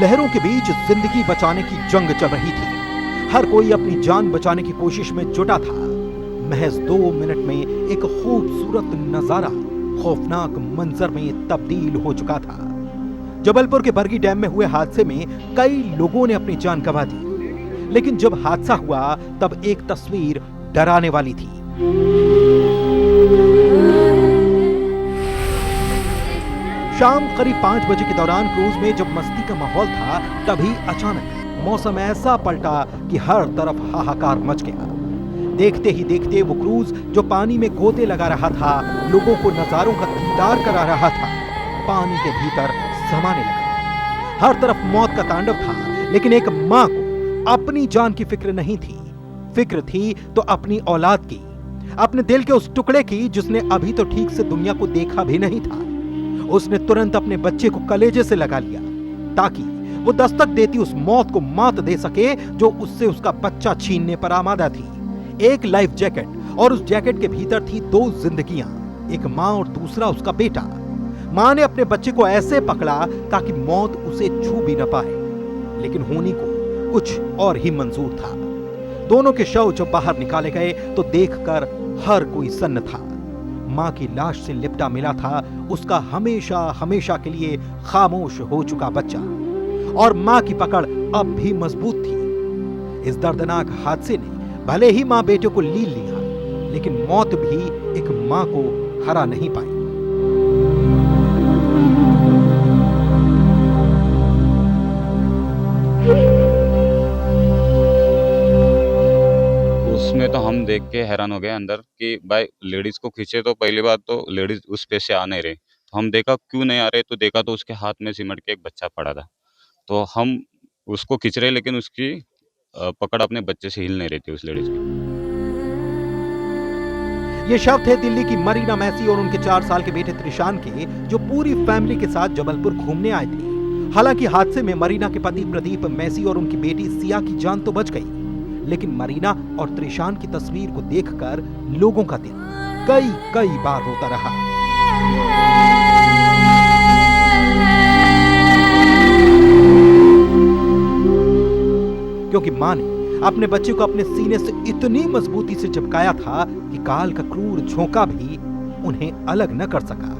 लहरों के बीच जिंदगी बचाने की जंग चल रही थी। हर कोई अपनी जान बचाने की कोशिश में जुटा था। महज 2 मिनट में एक खूबसूरत नजारा खौफनाक मंजर में तब्दील हो चुका था। जबलपुर के बरगी डैम में हुए हादसे में कई लोगों ने अपनी जान गंवा दी, लेकिन जब हादसा हुआ तब एक तस्वीर डराने वाली थी। शाम करीब 5 बजे के दौरान क्रूज में जब मस्ती का माहौल था, तभी अचानक मौसम ऐसा पलटा कि हर तरफ हाहाकार मच गया। देखते ही देखते वो क्रूज जो पानी में गोते लगा रहा था, लोगों को नजारों का दीदार करा रहा था, पानी के भीतर समाने लगा। हर तरफ मौत का तांडव था, लेकिन एक मां को अपनी जान की फिक्र नहीं थी। फिक्र थी तो अपनी औलाद की, अपने दिल के उस टुकड़े की जिसने अभी तो ठीक से दुनिया को देखा भी नहीं था। उसने तुरंत अपने बच्चे को कलेजे से लगा लिया ताकि वो दस्तक देती उस मौत को मात दे सके जो उससे उसका बच्चा छीनने पर आमादा थी। एक लाइफ जैकेट और उस जैकेट के भीतर थी 2 जिंदगियां, एक मां और दूसरा उसका बेटा। मां ने अपने बच्चे को ऐसे पकड़ा ताकि मौत उसे छू भी न पाए, लेकिन होनी को कुछ और ही मंजूर था। दोनों के शव जब बाहर निकाले गए तो देखकर हर कोई सन्न था। मां की लाश से लिपटा मिला था उसका हमेशा हमेशा के लिए खामोश हो चुका बच्चा, और मां की पकड़ अब भी मजबूत थी। इस दर्दनाक हादसे ने भले ही मां बेटे को लील लिया, लेकिन मौत भी एक मां को हरा नहीं पाई। उसमें तो हम देख के हैरान हो गए अंदर कि भाई लेडीज को खींचे तो पहली बात तो लेडीज उस पे से आ नहीं रही, तो हम देखा क्यों नहीं आ रहे, तो देखा तो उसके हाथ में सिमट के एक बच्चा पड़ा था। तो हम उसको खींच रहे, लेकिन उसकी पकड़ अपने बच्चे से हिल नहीं रही थी उस लेडीज की। ये शव थे दिल्ली की मरीना मैसी और उनके 4 साल के बेटे त्रिशान के, जो पूरी फैमिली के साथ जबलपुर घूमने आए थे। हालांकि हादसे में मरीना के पति प्रदीप मैसी और उनकी बेटी सिया की जान तो बच गई, लेकिन मरीना और त्रिशान की तस्वीर को देखकर लोगों का दिल कई बार रोता रहा। क्योंकि मां ने अपने बच्चे को अपने सीने से इतनी मजबूती से चिपकाया था कि काल का क्रूर झोंका भी उन्हें अलग न कर सका।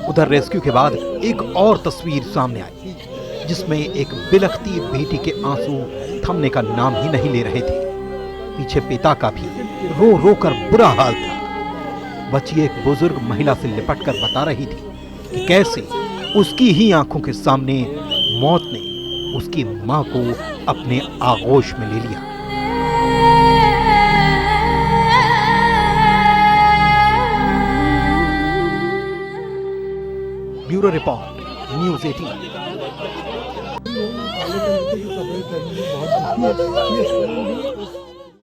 उधर रेस्क्यू के बाद एक और तस्वीर सामने आई, जिसमें एक बिलखती बेटी के आंसू थमने का नाम ही नहीं ले रहे थे। पीछे पिता का भी रो रो कर बुरा हाल था। बच्ची एक बुजुर्ग महिला से लिपटकर बता रही थी कि कैसे उसकी ही आंखों के सामने मौत ने उसकी मां को अपने आगोश में ले लिया। Bureau report, news 18।